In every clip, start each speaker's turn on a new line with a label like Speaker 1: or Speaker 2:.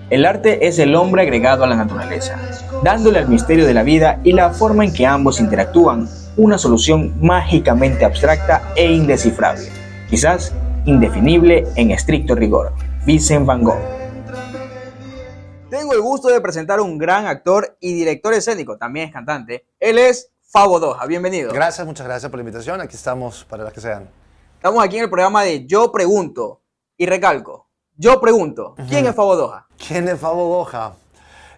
Speaker 1: El arte es el hombre agregado a la naturaleza, dándole al misterio de la vida y la forma en que ambos interactúan una solución mágicamente abstracta e indescifrable, quizás indefinible en estricto rigor. Vincent Van Gogh. Tengo el gusto de presentar a un gran actor y director escénico, también es cantante. Él es Fabo Doja, bienvenido.
Speaker 2: Gracias, muchas gracias por la invitación. Aquí estamos para las que sean.
Speaker 1: Estamos aquí en el programa de Yo Pregunto, y recalco, yo pregunto, ¿quién es Fabo Doja?
Speaker 2: ¿Quién es Fabo Doja?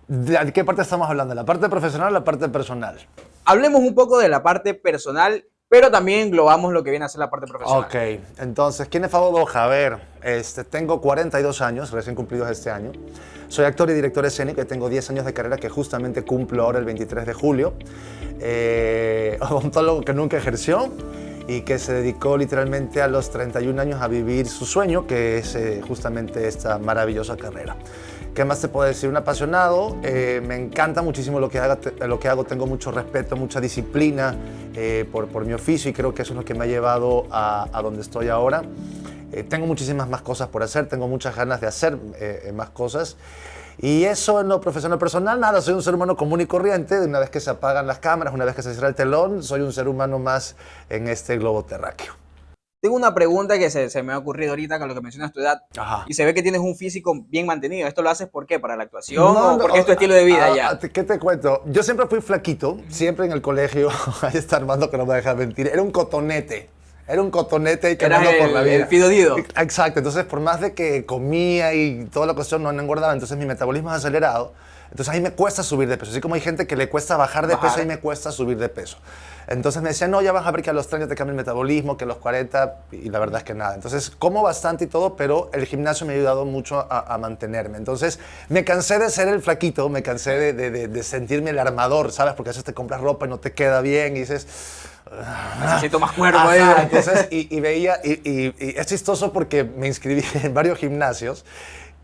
Speaker 2: ¿De qué parte estamos hablando? ¿La parte profesional o la parte personal?
Speaker 1: Hablemos un poco de la parte personal, pero también englobamos lo que viene a ser la parte profesional.
Speaker 2: Ok, entonces, ¿quién es Fabo Doja? A ver, tengo 42 años, recién cumplidos este año. Soy actor y director escénico y tengo 10 años de carrera que justamente cumplo ahora el 23 de julio. Odontólogo que nunca ejerció y que se dedicó literalmente a los 31 años a vivir su sueño, que es justamente esta maravillosa carrera. ¿Qué más te puedo decir? Un apasionado, me encanta muchísimo lo que hago, tengo mucho respeto, mucha disciplina por mi oficio y creo que eso es lo que me ha llevado a donde estoy ahora. Tengo muchísimas más cosas por hacer, tengo muchas ganas de hacer más cosas. Y eso en lo profesional personal, nada, soy un ser humano común y corriente. Una vez que se apagan las cámaras, una vez que se cierra el telón, soy un ser humano más en este globo terráqueo.
Speaker 1: Tengo una pregunta que se me ha ocurrido ahorita con lo que mencionas tu edad.
Speaker 2: Ajá.
Speaker 1: Y se ve que tienes un físico bien mantenido. ¿Esto lo haces por qué? ¿Para la actuación o porque es tu estilo de vida ya?
Speaker 2: ¿Qué te cuento? Yo siempre fui flaquito, siempre en el colegio, ahí está Armando que no me deja mentir, era un cotonete. Era un cotonete y caminando por la vida.
Speaker 1: El Fido Dido.
Speaker 2: Exacto, entonces por más de que comía y toda la cuestión no engordaba, entonces mi metabolismo es acelerado, entonces ahí me cuesta subir de peso. Así como hay gente que le cuesta bajar de peso, ahí me cuesta subir de peso. Entonces me decían, no, ya vas a ver que a los 30 te cambia el metabolismo, que a los 40, y la verdad es que nada. Entonces como bastante y todo, pero el gimnasio me ha ayudado mucho a mantenerme. Entonces me cansé de ser el flaquito, me cansé de sentirme el armador, ¿sabes? Porque a veces te compras ropa y no te queda bien y dices...
Speaker 1: Necesito más cuerpo.
Speaker 2: Entonces, y veía, y es chistoso porque me inscribí en varios gimnasios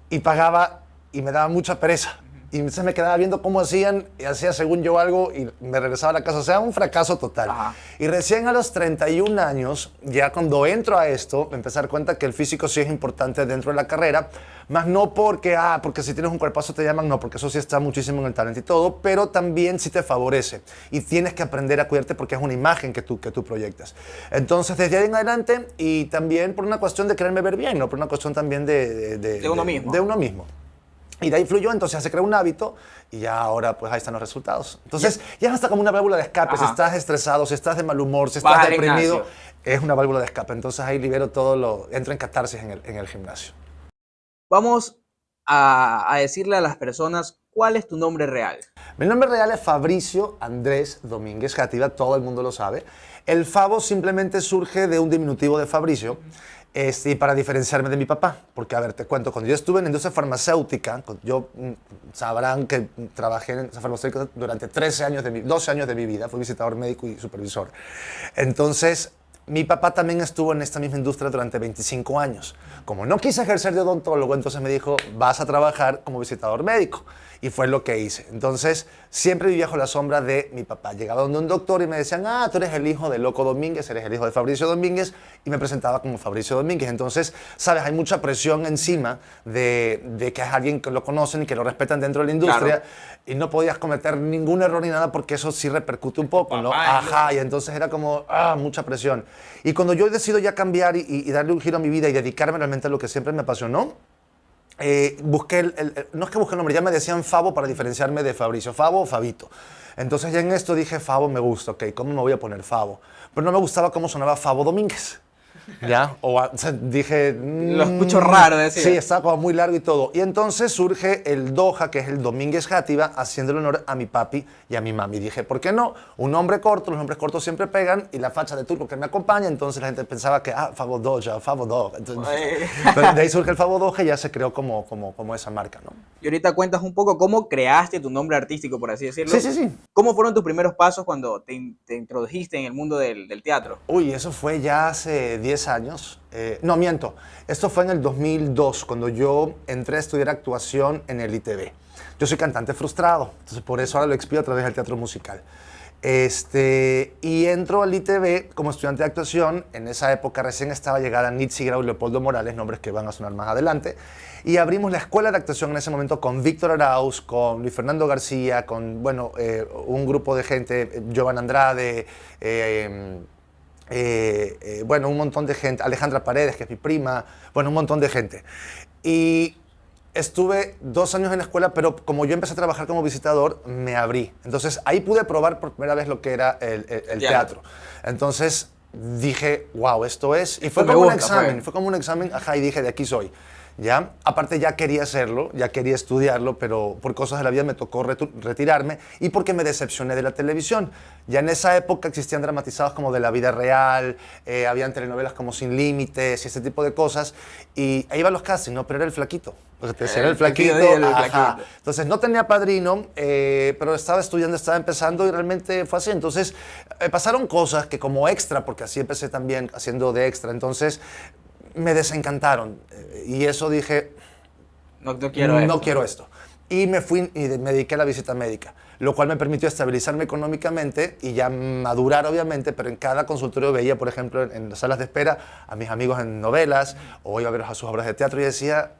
Speaker 2: y pagaba y me daba mucha pereza. Y entonces me quedaba viendo cómo hacían y hacía según yo algo y me regresaba a la casa. O sea, un fracaso total.
Speaker 1: Ajá.
Speaker 2: Y recién a los 31 años, ya cuando entro a esto, me empecé a dar cuenta que el físico sí es importante dentro de la carrera, más no porque si tienes un cuerpazo te llaman, no, porque eso sí está muchísimo en el talento y todo, pero también sí te favorece. Y tienes que aprender a cuidarte porque es una imagen que tú proyectas. Entonces, desde ahí en adelante, y también por una cuestión de quererme ver bien, ¿no? Por una cuestión también de
Speaker 1: uno mismo.
Speaker 2: De uno mismo. Y de ahí fluyó, entonces se creó un hábito y ya ahora pues ahí están los resultados. Entonces ya es hasta como una válvula de escape.
Speaker 1: Ajá.
Speaker 2: Si estás estresado, si estás de mal humor, si estás deprimido,
Speaker 1: gimnasio.
Speaker 2: es una válvula de escape. Entonces ahí libero entro en catarsis en el gimnasio.
Speaker 1: Vamos a decirle a las personas cuál es tu nombre real.
Speaker 2: Mi nombre real es Fabricio Andrés Domínguez Játiva, todo el mundo lo sabe. El Fabo simplemente surge de un diminutivo de Fabricio. Y para diferenciarme de mi papá, porque a ver, te cuento, cuando yo estuve en la industria farmacéutica, sabrán que trabajé en esa farmacéutica durante 12 años de mi vida, fui visitador médico y supervisor. Entonces, mi papá también estuvo en esta misma industria durante 25 años. Como no quise ejercer de odontólogo, entonces me dijo, vas a trabajar como visitador médico. Y fue lo que hice. Entonces, siempre viví bajo la sombra de mi papá. Llegaba donde un doctor y me decían, tú eres el hijo de Loco Domínguez, eres el hijo de Fabricio Domínguez, y me presentaba como Fabricio Domínguez. Entonces, sabes, hay mucha presión encima de que es alguien que lo conocen y que lo respetan dentro de la industria, claro. Y no podías cometer ningún error ni nada porque eso sí repercute un poco, ¿no? Ajá, y entonces era como, mucha presión. Y cuando yo decido ya cambiar y darle un giro a mi vida y dedicarme realmente a lo que siempre me apasionó, busqué no es que busqué el nombre, ya me decían Fabo para diferenciarme de Fabricio, Fabo o Fabito. Entonces ya en esto dije, Fabo me gusta, ok, ¿cómo me voy a poner Fabo? Pero no me gustaba cómo sonaba Fabo Domínguez. ¿Ya? O sea, dije...
Speaker 1: Lo escucho raro decir.
Speaker 2: Sí, estaba como muy largo y todo. Y entonces surge el Doja, que es el Domínguez Játiva, haciéndole honor a mi papi y a mi mami. Dije, ¿por qué no? Un nombre corto, los nombres cortos siempre pegan, y la facha de turco que me acompaña, entonces la gente pensaba que, Fabo Doja, Fabo Doja. Pero de ahí surge el Fabo Doja y ya se creó como esa marca, ¿no?
Speaker 1: Y ahorita cuentas un poco cómo creaste tu nombre artístico, por así decirlo.
Speaker 2: Sí.
Speaker 1: ¿Cómo fueron tus primeros pasos cuando te introdujiste en el mundo del teatro?
Speaker 2: Uy, eso fue ya hace 10 años. No, miento. Esto fue en el 2002, cuando yo entré a estudiar actuación en el ITV. Yo soy cantante frustrado, entonces por eso ahora lo expido a través del teatro musical. Y entro al ITB como estudiante de actuación. En esa época recién estaba llegada Nitsi Grau y Leopoldo Morales, nombres que van a sonar más adelante. Y abrimos la escuela de actuación en ese momento con Víctor Arauz, con Luis Fernando García, con, bueno, un grupo de gente, Giovanna Andrade, bueno, un montón de gente, Alejandra Paredes, que es mi prima, bueno, un montón de gente. Y estuve 2 años en la escuela, pero como yo empecé a trabajar como visitador, me abrí. Entonces ahí pude probar por primera vez lo que era el teatro. Entonces dije, wow, esto es... Y fue como un examen, fue como un examen, ajá, y dije, de aquí soy. ¿Ya? Aparte ya quería hacerlo, ya quería estudiarlo, pero por cosas de la vida me tocó retirarme y porque me decepcioné de la televisión. Ya en esa época existían dramatizados como de la vida real, habían telenovelas como Sin Límites y ese tipo de cosas, y ahí iban los castings, ¿no? Pero era el flaquito. Era el flaquito, ajá. Entonces no tenía padrino, pero estaba estudiando, estaba empezando y realmente fue así. Entonces pasaron cosas que como extra, porque así empecé también haciendo de extra, entonces me desencantaron y eso dije,
Speaker 1: no quiero
Speaker 2: esto. Y me fui y me dediqué a la visita médica, lo cual me permitió estabilizarme económicamente y ya madurar obviamente, pero en cada consultorio veía, por ejemplo, en las salas de espera a mis amigos en novelas o iba a ver a sus obras de teatro y decía,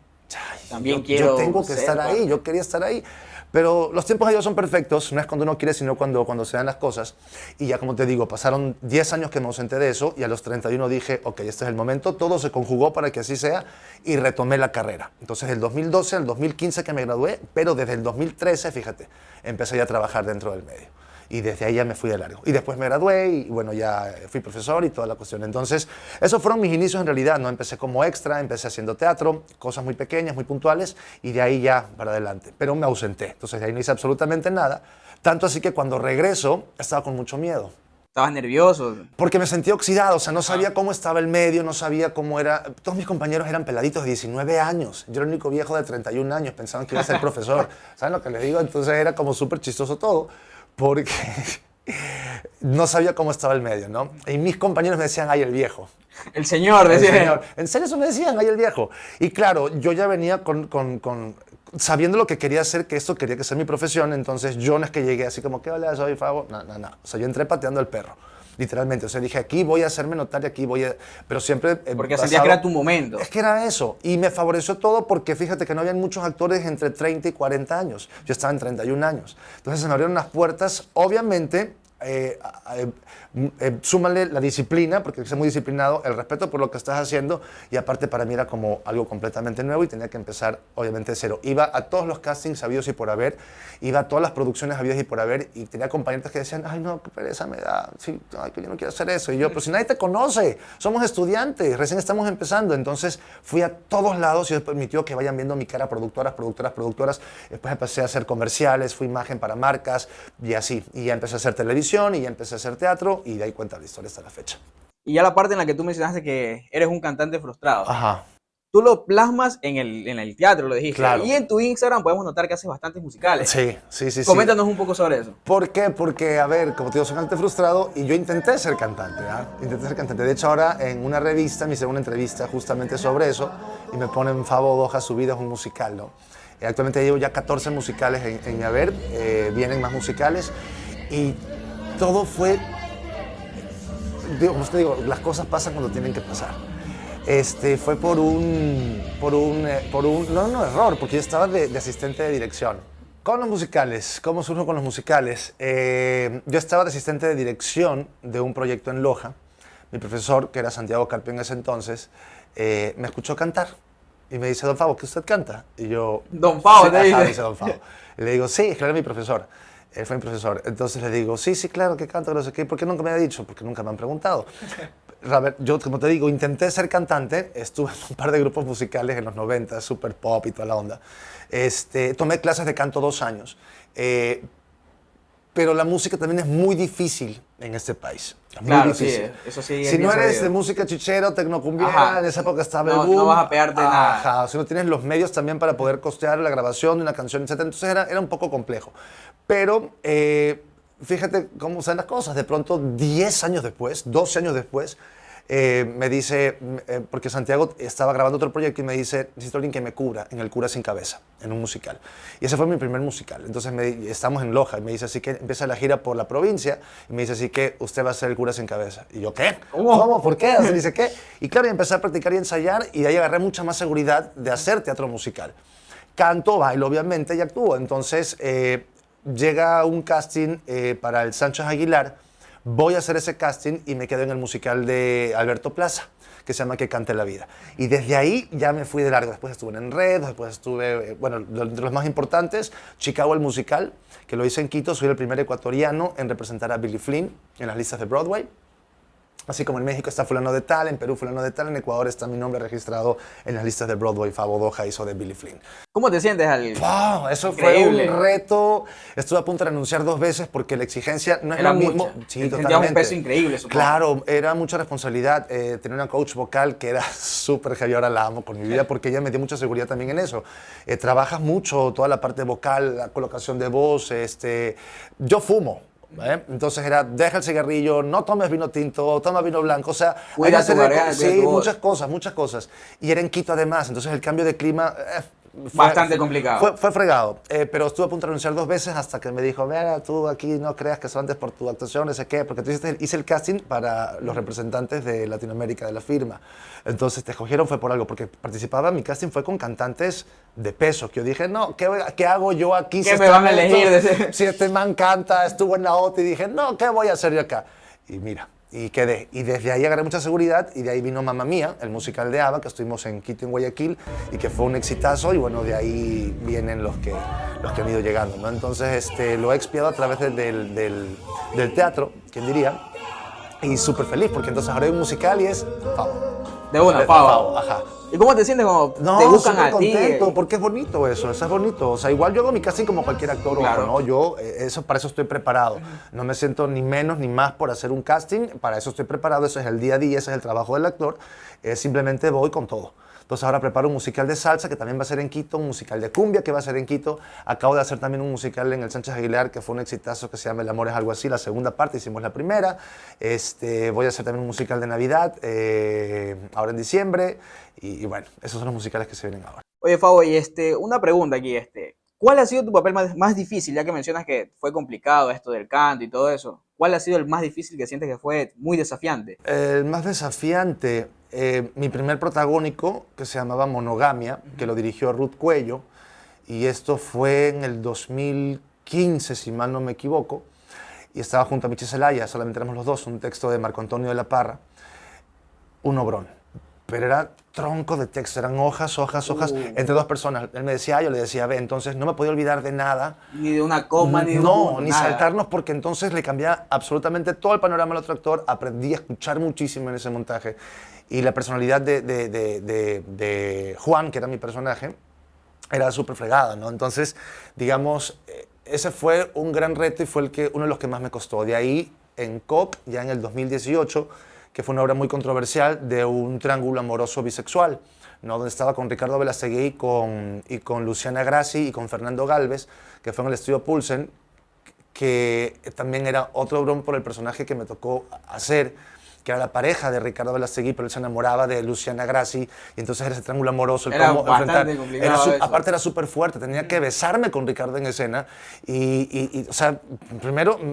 Speaker 2: yo tengo que estar ahí, yo quería estar ahí. Pero los tiempos de Dios son perfectos, no es cuando uno quiere, sino cuando se dan las cosas. Y ya como te digo, pasaron 10 años que me ausenté de eso y a los 31 dije, ok, este es el momento, todo se conjugó para que así sea y retomé la carrera. Entonces del 2012 al 2015 que me gradué, pero desde el 2013, fíjate, empecé ya a trabajar dentro del medio. Y desde ahí ya me fui de largo. Y después me gradué y bueno, ya fui profesor y toda la cuestión. Entonces, esos fueron mis inicios en realidad, ¿no? Empecé como extra, empecé haciendo teatro, cosas muy pequeñas, muy puntuales, y de ahí ya para adelante. Pero me ausenté, entonces de ahí no hice absolutamente nada. Tanto así que cuando regreso, estaba con mucho miedo.
Speaker 1: ¿Estabas nervioso?
Speaker 2: Porque me sentía oxidado, o sea, no sabía cómo estaba el medio, no sabía cómo era. Todos mis compañeros eran peladitos de 19 años. Yo era el único viejo de 31 años, pensaban que iba a ser profesor. ¿Saben lo que les digo? Entonces era como súper chistoso todo, porque no sabía cómo estaba el medio, ¿no? Y mis compañeros me decían, ay, el viejo.
Speaker 1: El señor, decía.
Speaker 2: El señor. En serio eso me decían, ay, el viejo. Y claro, yo ya venía sabiendo lo que quería hacer, que esto quería que sea mi profesión, entonces yo no es que llegué así como, ¿qué hola, soy Fabo? No. O sea, yo entré pateando el perro, literalmente. O sea, dije, aquí voy a hacerme notar y aquí voy a... Pero siempre...
Speaker 1: Porque sentías que era tu momento.
Speaker 2: Es que era eso. Y me favoreció todo porque fíjate que no habían muchos actores entre 30 y 40 años. Yo estaba en 31 años. Entonces se me abrieron las puertas, obviamente... súmale la disciplina, porque hay que ser muy disciplinado, el respeto por lo que estás haciendo, y aparte para mí era como algo completamente nuevo y tenía que empezar obviamente de cero. Iba a todos los castings habidos y por haber, iba a todas las producciones habidas y por haber, y tenía compañeros que decían, ay no, qué pereza me da, sí, ay, que yo no quiero hacer eso, y yo, pero si nadie te conoce, somos estudiantes, recién estamos empezando. Entonces fui a todos lados y eso permitió que vayan viendo mi cara, productoras, después empecé a hacer comerciales, fui imagen para marcas y así, y ya empecé a hacer televisión y ya empecé a hacer teatro y de ahí cuenta la historia hasta la fecha.
Speaker 1: Y ya la parte en la que tú mencionaste que eres un cantante frustrado.
Speaker 2: Ajá.
Speaker 1: Tú lo plasmas en el teatro, lo dijiste.
Speaker 2: Claro.
Speaker 1: Y en tu Instagram podemos notar que haces bastantes musicales.
Speaker 2: Sí.
Speaker 1: Coméntanos un poco sobre eso.
Speaker 2: ¿Por qué? Porque, a ver, como te digo, soy cantante frustrado y yo intenté ser cantante, ¿ah? Intenté ser cantante. De hecho, ahora en una revista me hicieron una entrevista justamente sobre eso y me ponen Fabo Doja, su vida es un musical, ¿no? Actualmente llevo ya 14 musicales en mi haber, vienen más musicales y todo fue... Digo, como te digo, las cosas pasan cuando tienen que pasar. Fue por un no error, porque yo estaba de asistente de dirección. Con los musicales, ¿cómo surjo con los musicales? Yo estaba de asistente de dirección de un proyecto en Loja. Mi profesor, que era Santiago Carpio en ese entonces, me escuchó cantar y me dice, don Fabo, ¿que usted canta? Y yo...
Speaker 1: Don Fabo,
Speaker 2: te dice. Dice don Fabo. Y le digo, sí, claro, era mi profesor. Él fue mi profesor. Entonces le digo, sí, claro que canto, no sé qué. ¿Por qué nunca me ha dicho? Porque nunca me han preguntado. Yo, como te digo, intenté ser cantante. Estuve en un par de grupos musicales en los 90, super pop y toda la onda. Tomé clases de canto 2 años. Pero la música también es muy difícil en este país.
Speaker 1: Claro,
Speaker 2: muy difícil.
Speaker 1: sí, eso sí.
Speaker 2: Si no eres de música chichero, tecnocumbiera, en esa época estaba el boom.
Speaker 1: No vas a pegarte nada.
Speaker 2: Ajá, si no tienes los medios también para poder costear la grabación de una canción, etc. Entonces era un poco complejo. Pero fíjate cómo son las cosas. De pronto, 10 años después, 12 años después, me dice, porque Santiago estaba grabando otro proyecto y me dice, necesito alguien que me cubra en El Cura Sin Cabeza, en un musical. Y ese fue mi primer musical. Entonces estamos en Loja y me dice así que empieza la gira por la provincia y me dice así que usted va a ser El Cura Sin Cabeza. Y yo, ¿qué? ¿Cómo? ¿Por qué? Así dice, ¿qué? Y claro, y empecé a practicar y ensayar y de ahí agarré mucha más seguridad de hacer teatro musical. Canto, bailo, obviamente, y actúo. Entonces, llega un casting para el Sánchez Aguilar, voy a hacer ese casting y me quedo en el musical de Alberto Plaza, que se llama Que Cante la Vida. Y desde ahí ya me fui de largo. Después estuve en Enredos, después estuve, bueno, de los más importantes, Chicago el musical, que lo hice en Quito. Soy el primer ecuatoriano en representar a Billy Flynn en las listas de Broadway. Así como en México está fulano de tal, en Perú fulano de tal, en Ecuador está mi nombre registrado en las listas de Broadway. Fabo Doja hizo de Billy Flynn.
Speaker 1: ¿Cómo te sientes al...?
Speaker 2: ¡Wow! Eso
Speaker 1: Increíble.
Speaker 2: fue un reto. Estuve a punto de renunciar 2 veces porque la exigencia no es
Speaker 1: Era
Speaker 2: lo mismo.
Speaker 1: mucha.
Speaker 2: Sí,
Speaker 1: Sentías
Speaker 2: totalmente.
Speaker 1: un peso increíble, supongo.
Speaker 2: Claro, era mucha responsabilidad. Tenía una coach vocal que era súper heavy, ahora la amo con mi vida porque ella me dio mucha seguridad también en eso. Trabajas mucho, toda la parte vocal, la colocación de voz. Yo fumo. Entonces era, deja el cigarrillo, no tomes vino tinto, toma vino blanco, o sea,
Speaker 1: Cuida
Speaker 2: hay una
Speaker 1: tu
Speaker 2: serie de
Speaker 1: garganta,
Speaker 2: cosas,
Speaker 1: cuida
Speaker 2: sí,
Speaker 1: tu voz.
Speaker 2: muchas cosas. Y era en Quito además, entonces el cambio de clima
Speaker 1: Bastante complicado.
Speaker 2: Fue fregado, pero estuve a punto de renunciar 2 veces hasta que me dijo, mira, tú aquí no creas que solamente por tu actuación, no sé qué, porque tú hice el casting para los representantes de Latinoamérica de la firma. Entonces te escogieron fue por algo, porque participaba, mi casting fue con cantantes de peso, que yo dije, no, ¿qué hago yo aquí?
Speaker 1: ¿Qué me van a elegir?
Speaker 2: Si este man canta, estuvo en la OTA y dije, no, ¿qué voy a hacer yo acá? Y mira, y quedé. Y desde ahí agarré mucha seguridad y de ahí vino Mamma Mía, el musical de ABBA, que estuvimos en Quito, en Guayaquil, y que fue un exitazo y bueno, de ahí vienen los que han ido llegando, ¿no? Entonces lo he expiado a través del teatro, ¿quién diría? Y súper feliz, porque entonces ahora hay un musical y es Fabo.
Speaker 1: De una, Fabo.
Speaker 2: Ajá.
Speaker 1: ¿Y cómo te sientes cuando
Speaker 2: No,
Speaker 1: te buscan
Speaker 2: súper
Speaker 1: a ti?
Speaker 2: contento, porque es bonito eso es bonito. O sea, igual yo hago mi casting como cualquier actor,
Speaker 1: Claro.
Speaker 2: ¿no? Yo, para eso estoy preparado. No me siento ni menos ni más por hacer un casting, para eso estoy preparado, eso es el día a día, ese es el trabajo del actor. Simplemente voy con todo. Entonces ahora preparo un musical de salsa que también va a ser en Quito, un musical de cumbia que va a ser en Quito. Acabo de hacer también un musical en el Sánchez Aguilar que fue un exitazo que se llama El amor es algo así, la segunda parte, hicimos la primera. Voy a hacer también un musical de Navidad ahora en diciembre y bueno, esos son los musicales que se vienen ahora.
Speaker 1: Oye, Fabo, y una pregunta aquí, ¿cuál ha sido tu papel más difícil, ya que mencionas que fue complicado esto del canto y todo eso? ¿Cuál ha sido el más difícil que sientes que fue muy desafiante?
Speaker 2: El más desafiante, mi primer protagónico, que se llamaba Monogamia, que lo dirigió Ruth Cuello, y esto fue en el 2015, si mal no me equivoco, y estaba junto a Michi Celaya, solamente éramos los dos, un texto de Marco Antonio de la Parra, un obrón. Pero era tronco de texto, eran hojas, entre 2 personas. Él me decía A, yo le decía B, entonces no me podía olvidar de nada.
Speaker 1: Ni de una coma, ni de un
Speaker 2: No,
Speaker 1: punto,
Speaker 2: ni
Speaker 1: nada.
Speaker 2: saltarnos, porque entonces le cambiaba absolutamente todo el panorama al otro actor. Aprendí a escuchar muchísimo en ese montaje. Y la personalidad de Juan, que era mi personaje, era súper fregada, ¿no? Entonces, digamos, ese fue un gran reto y fue uno de los que más me costó. De ahí, en COC, ya en el 2018, que fue una obra muy controversial de un triángulo amoroso bisexual, ¿no? Donde estaba con Ricardo Belastegui y con Luciana Grassi y con Fernando Galvez, que fue en el estudio Pulsen, que también era otro obrón por el personaje que me tocó hacer, que era la pareja de Ricardo Belastegui, pero él se enamoraba de Luciana Grassi, y entonces era ese triángulo amoroso.
Speaker 1: Era bastante complicado eso.
Speaker 2: Aparte era súper fuerte, tenía que besarme con Ricardo en escena, o sea,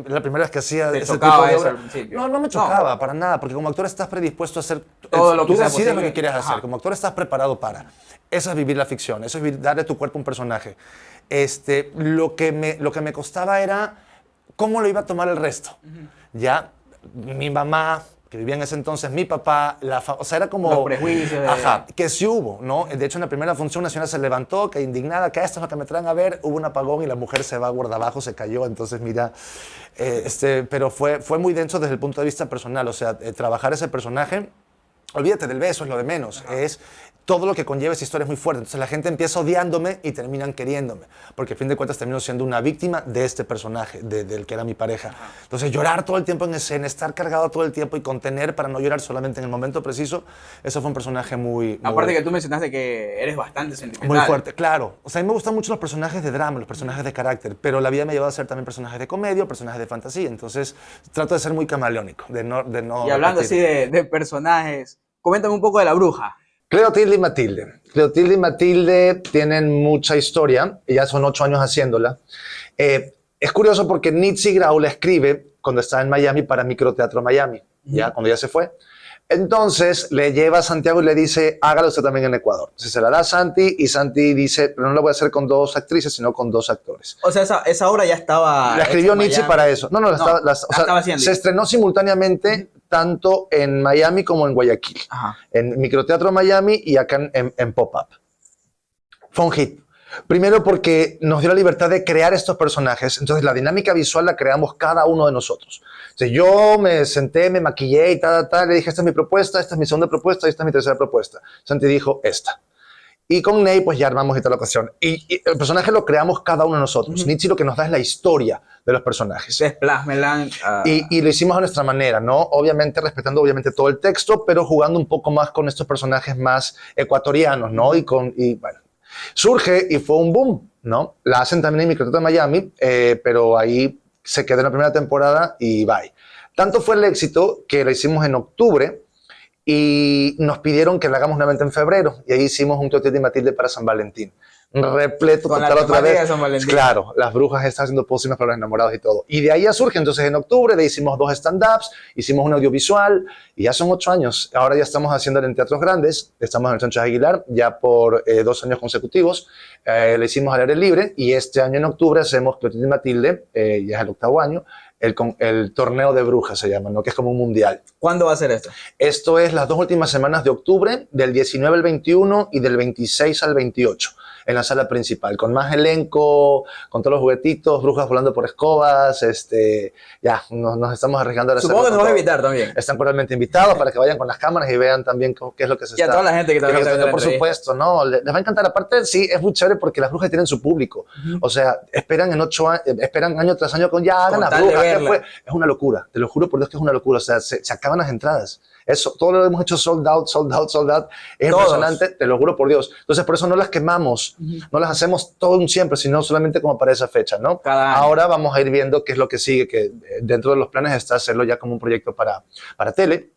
Speaker 2: la primera vez que hacía
Speaker 1: ¿Te
Speaker 2: ese
Speaker 1: chocaba
Speaker 2: tipo de
Speaker 1: eso
Speaker 2: obra,
Speaker 1: al principio?
Speaker 2: no me chocaba para nada, porque como actor estás predispuesto a hacer
Speaker 1: Todo lo que
Speaker 2: tú
Speaker 1: sea
Speaker 2: decides lo
Speaker 1: posible.
Speaker 2: que quieres hacer,
Speaker 1: Ajá.
Speaker 2: como actor estás preparado para. Eso es vivir la ficción, eso es darle a tu cuerpo un personaje. Lo que me costaba era cómo lo iba a tomar el resto. Ya, mi mamá, que vivía en ese entonces, mi papá, o sea, era como...
Speaker 1: Los prejuicios.
Speaker 2: Ajá, que sí hubo, ¿no? De hecho, en la primera función, una señora se levantó, que indignada, que esto es lo que me traen a ver, hubo un apagón y la mujer se va guarda abajo, se cayó, entonces mira, pero fue muy denso desde el punto de vista personal, o sea, trabajar ese personaje olvídate del beso, es lo de menos. Es todo lo que conlleva esa historia es muy fuerte. Entonces la gente empieza odiándome y terminan queriéndome. Porque a fin de cuentas termino siendo una víctima de este personaje, del que era mi pareja. Entonces llorar todo el tiempo en escena, estar cargado todo el tiempo y contener para no llorar solamente en el momento preciso, eso fue un personaje muy...
Speaker 1: Aparte que tú mencionaste que eres bastante sentimental.
Speaker 2: Muy fuerte, claro. O sea, a mí me gustan mucho los personajes de drama, los personajes de carácter, pero la vida me lleva a ser también personajes de comedia, personajes de fantasía. Entonces trato de ser muy camaleónico, de no
Speaker 1: Y hablando así de personajes, coméntame un poco de La Bruja.
Speaker 2: Cleotilde y Matilde. Cleotilde y Matilde tienen mucha historia, y ya son 8 años haciéndola. Es curioso porque Nitsi Grau la escribe cuando estaba en Miami para Microteatro Miami, ya cuando ya se fue. Entonces le lleva a Santiago y le dice, hágalo usted también en Ecuador. Entonces se la da a Santi y Santi dice, pero no lo voy a hacer con 2 actrices, sino con 2 actores.
Speaker 1: O sea, esa obra ya estaba...
Speaker 2: La escribió Nitsi para eso. No,
Speaker 1: estaba haciendo.
Speaker 2: Se estrenó simultáneamente tanto en Miami como en Guayaquil.
Speaker 1: Ajá.
Speaker 2: En Microteatro Miami y acá en Pop-Up. Fue un hit. Primero porque nos dio la libertad de crear estos personajes. Entonces la dinámica visual la creamos cada uno de nosotros. Entonces, yo me senté, me maquillé y le dije, esta es mi propuesta, esta es mi segunda propuesta y esta es mi tercera propuesta. Santi dijo, esta. Y con Ney, pues ya armamos esta la ocasión. Y el personaje lo creamos cada uno de nosotros. Nitsi lo que nos da es la historia de los personajes.
Speaker 1: Desplázmela.
Speaker 2: Y lo hicimos a nuestra manera, ¿no? Obviamente respetando todo el texto, pero jugando un poco más con estos personajes más ecuatorianos, ¿no? Y bueno, surge y fue un boom, ¿no? La hacen también en Microteatro de Miami, pero ahí se quedó en la primera temporada y bye. Tanto fue el éxito que la hicimos en octubre y nos pidieron que la hagamos nuevamente en febrero. Y ahí hicimos un Cleotilde y Matilde para San Valentín. Repleto,
Speaker 1: con
Speaker 2: total
Speaker 1: la
Speaker 2: otra vez.
Speaker 1: de San Valentín.
Speaker 2: Claro, las brujas están haciendo pócimas para los enamorados y todo. Y de ahí ya surge. Entonces en octubre le hicimos 2 stand-ups, hicimos un audiovisual y ya son 8 años. Ahora ya estamos haciendo en teatros grandes. Estamos en el Sánchez Aguilar ya por 2 años consecutivos. Le hicimos al aire libre y este año en octubre hacemos Cleotilde y Matilde, ya es el 8º año. El torneo de brujas se llama, ¿no? Que es como un mundial.
Speaker 1: ¿Cuándo va a ser esto?
Speaker 2: Esto es las 2 últimas semanas de octubre, del 19 al 21 y del 26 al 28, en la sala principal, con más elenco, con todos los juguetitos, brujas volando por escobas, ya, nos estamos arriesgando a hacer.
Speaker 1: Supongo que nos vas a invitar también.
Speaker 2: Están cordialmente invitados para que vayan con las cámaras y vean también qué es lo que se
Speaker 1: y
Speaker 2: está...
Speaker 1: Y a toda la gente que también está viendo.
Speaker 2: Por supuesto, ¿no? Les va a encantar. Aparte, sí, es muy chévere porque las brujas tienen su público. O sea, esperan esperan año tras año con ya hagan las brujas. Es una locura, te lo juro por Dios que es una locura. O sea, se acaban las entradas. Eso, todo lo hemos hecho sold out, sold out, sold out. Es impresionante, te lo juro por Dios. Entonces, por eso no las quemamos, no las hacemos todo un siempre, sino solamente como para esa fecha, ¿no? Ahora vamos a ir viendo qué es lo que sigue, que dentro de los planes está hacerlo ya como un proyecto para tele.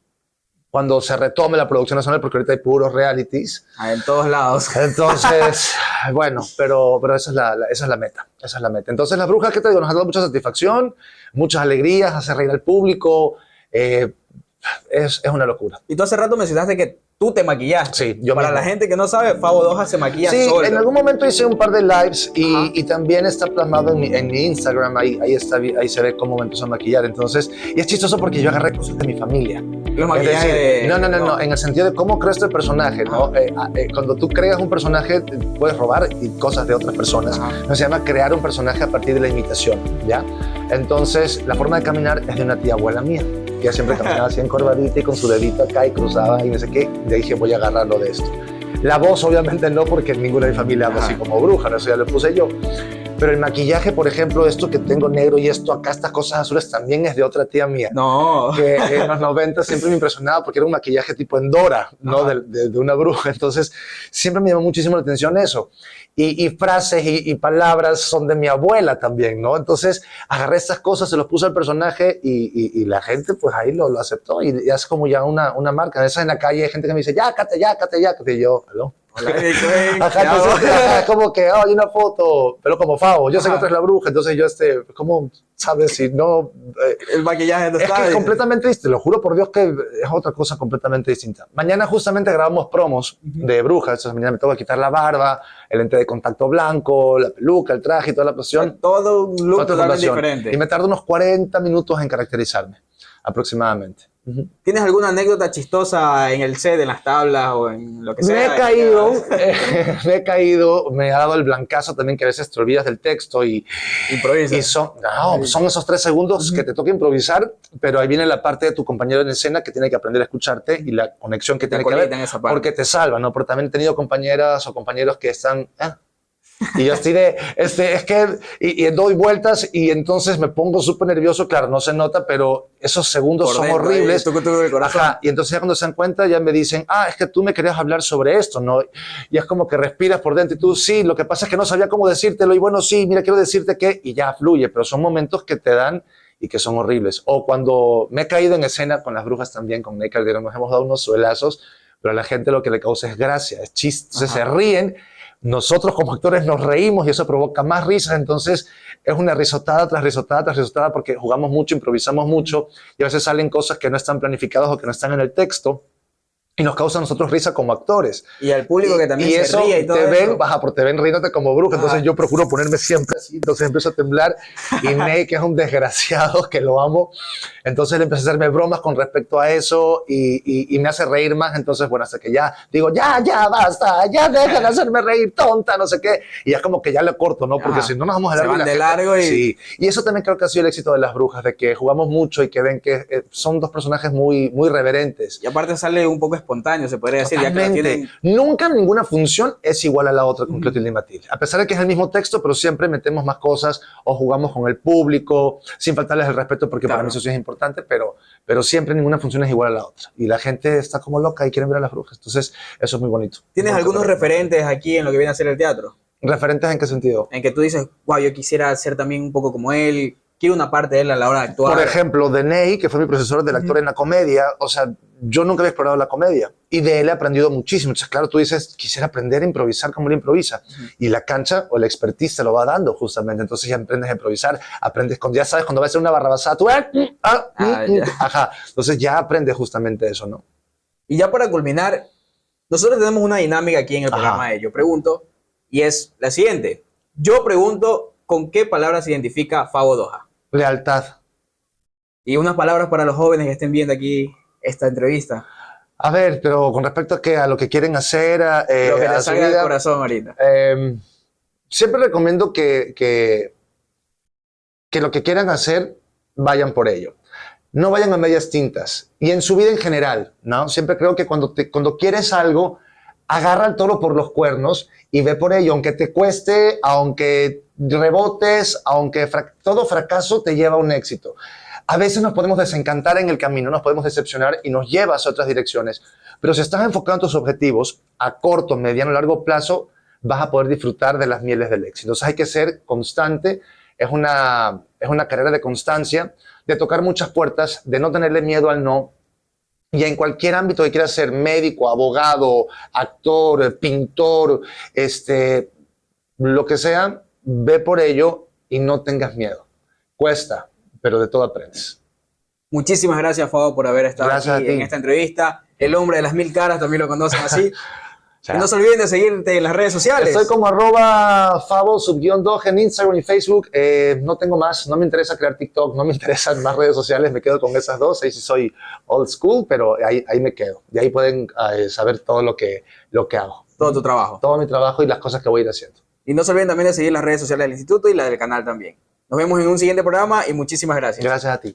Speaker 2: Cuando se retome la producción nacional, porque ahorita hay puros realities.
Speaker 1: En todos lados.
Speaker 2: Entonces, bueno, pero esa es la meta. Esa es la meta. Entonces, las brujas, ¿qué te digo? Nos han dado mucha satisfacción, muchas alegrías, hace reír al público. Es una locura.
Speaker 1: Y tú hace rato mencionaste que tú te maquillaste.
Speaker 2: Sí, yo
Speaker 1: Para
Speaker 2: mismo.
Speaker 1: la gente que no sabe, Fabo Doja se maquilla
Speaker 2: Sí,
Speaker 1: solo.
Speaker 2: en algún momento hice un par de lives y también está plasmado en mi Instagram. Ahí se ve cómo me empezó a maquillar. Entonces, y es chistoso porque yo agarré cosas de mi familia.
Speaker 1: Los maquillajes
Speaker 2: No, en el sentido de cómo creo este personaje, ¿no? Cuando tú creas un personaje, puedes robar cosas de otras personas. Se llama crear un personaje a partir de la imitación, ¿ya? Entonces, la forma de caminar es de una tía abuela mía, que ella siempre caminaba así encorvadita y con su dedito acá y cruzaba y no sé qué. De ahí dije, voy a agarrarlo de esto. La voz, obviamente, no, porque ninguna de mi familia habla así como bruja, ¿no? Eso ya lo puse yo. Pero el maquillaje, por ejemplo, esto que tengo negro y esto acá, estas cosas azules, también es de otra tía mía.
Speaker 1: No.
Speaker 2: Que en los 90 siempre me impresionaba porque era un maquillaje tipo Endora, ¿no? De una bruja. Entonces, siempre me llamó muchísimo la atención eso. Y frases y palabras son de mi abuela también, ¿no? Entonces, agarré estas cosas, se los puse al personaje y la gente, pues ahí lo aceptó. Y es como ya una marca. A veces en la calle hay gente que me dice, ya, cáte. Y yo, ¿aló? Ajá, como que hay una foto, pero como Fabo, yo sé que tú eres la bruja, entonces yo ¿cómo sabes si no?
Speaker 1: El maquillaje no
Speaker 2: es
Speaker 1: está.
Speaker 2: Que es completamente distinto, lo juro por Dios que es otra cosa completamente distinta. Mañana justamente grabamos promos de brujas, entonces mañana me toca quitar la barba, el lente de contacto blanco, la peluca, el traje y toda la pasión.
Speaker 1: Todo un look totalmente diferente.
Speaker 2: Y me tardo unos 40 minutos en caracterizarme, aproximadamente.
Speaker 1: ¿Tienes alguna anécdota chistosa en el set, en las tablas o en lo que sea?
Speaker 2: Me he caído, me ha dado el blancazo también, que a veces te olvidas del texto y son esos 3 segundos que te toca improvisar, pero ahí viene la parte de tu compañero en escena que tiene que aprender a escucharte y la conexión que tiene que haber, porque te salva, ¿no? Porque también he tenido compañeras o compañeros que están... Y yo estoy y doy vueltas y entonces me pongo súper nervioso, claro, no se nota, pero esos segundos son horribles. Ajá, y entonces ya cuando se dan cuenta ya me dicen, es que tú me querías hablar sobre esto, ¿no? Y es como que respiras por dentro y tú, sí, lo que pasa es que no sabía cómo decírtelo y bueno, sí, mira, quiero decirte que, y ya fluye, pero son momentos que te dan y que son horribles. O cuando me he caído en escena con las brujas también, con Naked Girl, nos hemos dado unos suelazos, pero a la gente lo que le causa es gracia, es chiste, se ríen. Nosotros como actores nos reímos y eso provoca más risas, entonces es una risotada tras risotada tras risotada porque jugamos mucho, improvisamos mucho y a veces salen cosas que no están planificadas o que no están en el texto y nos causa a nosotros risa como actores.
Speaker 1: Y al público que también se ríe y todo eso.
Speaker 2: Te ven riéndote como bruja, entonces yo procuro ponerme siempre así, entonces empiezo a temblar y Ney, que es un desgraciado, que lo amo, entonces le empieza a hacerme bromas con respecto a eso y me hace reír más, entonces bueno, hasta que ya digo, ya basta, ya dejan de hacerme reír, tonta, no sé qué, y ya como que ya le corto, ¿no? Porque si no nos vamos a
Speaker 1: se van de largo
Speaker 2: Sí, y eso también creo que ha sido el éxito de las brujas, de que jugamos mucho y que ven que son 2 personajes muy, muy reverentes.
Speaker 1: Y aparte sale un poco espontáneo, se podría decir.
Speaker 2: Totalmente.
Speaker 1: Ya que tienen...
Speaker 2: Nunca ninguna función es igual a la otra con Clotilde y Matilde. A pesar de que es el mismo texto, pero siempre metemos más cosas o jugamos con el público, sin faltarles el respeto, porque para mí eso sí es importante, pero siempre ninguna función es igual a la otra. Y la gente está como loca y quieren ver a las brujas. Entonces, eso es muy bonito.
Speaker 1: ¿Tienes algunos referentes aquí en lo que viene a ser el teatro?
Speaker 2: ¿Referentes en qué sentido?
Speaker 1: En que tú dices, wow, yo quisiera ser también un poco como él, quiero una parte de él a la hora de actuar.
Speaker 2: Por ejemplo, de Ney, que fue mi profesor del actor en la comedia, o sea, yo nunca había explorado la comedia y de él he aprendido muchísimo. Entonces, claro, tú dices, quisiera aprender a improvisar como él improvisa. Y la cancha o el expertise te lo va dando justamente. Entonces ya aprendes a improvisar, aprendes, ya sabes, cuando vas a hacer una barrabasada, tú, ajá. Entonces ya aprendes justamente eso, ¿no?
Speaker 1: Y ya para culminar, nosotros tenemos una dinámica aquí en el programa de Yo Pregunto, y es la siguiente. Yo pregunto, ¿con qué palabra se identifica Fabo Doha?
Speaker 2: Lealtad.
Speaker 1: Y unas palabras para los jóvenes que estén viendo aquí esta entrevista.
Speaker 2: A ver, pero con respecto a lo que quieren hacer,
Speaker 1: lo que te salga del corazón ahorita.
Speaker 2: Siempre recomiendo que lo que quieran hacer, vayan por ello. No vayan a medias tintas. Y en su vida en general, ¿no? Siempre creo que cuando quieres algo, agarra el toro por los cuernos y ve por ello, aunque te cueste, aunque rebotes, aunque todo fracaso te lleva a un éxito. A veces nos podemos desencantar en el camino, nos podemos decepcionar y nos lleva hacia otras direcciones. Pero si estás enfocado en tus objetivos, a corto, mediano, largo plazo, vas a poder disfrutar de las mieles del éxito. Entonces hay que ser constante, es una carrera de constancia, de tocar muchas puertas, de no tenerle miedo al no. Y en cualquier ámbito que quieras ser, médico, abogado, actor, pintor, lo que sea, ve por ello y no tengas miedo. Cuesta, pero de todo aprendes.
Speaker 1: Muchísimas gracias, Fabo, por haber estado aquí en esta entrevista. El hombre de las 1000 caras, también lo conocen así. Y no se olviden de seguirte en las redes sociales.
Speaker 2: Estoy como @Fabo_Doha en Instagram y Facebook. No tengo más, no me interesa crear TikTok, no me interesan más redes sociales, me quedo con esas 2. Ahí sí soy old school, pero ahí me quedo. Y ahí pueden saber todo lo que hago.
Speaker 1: Todo tu trabajo.
Speaker 2: Todo mi trabajo y las cosas que voy a ir haciendo.
Speaker 1: Y no se olviden también de seguir las redes sociales del instituto y la del canal también. Nos vemos en un siguiente programa y muchísimas gracias.
Speaker 2: Gracias a ti.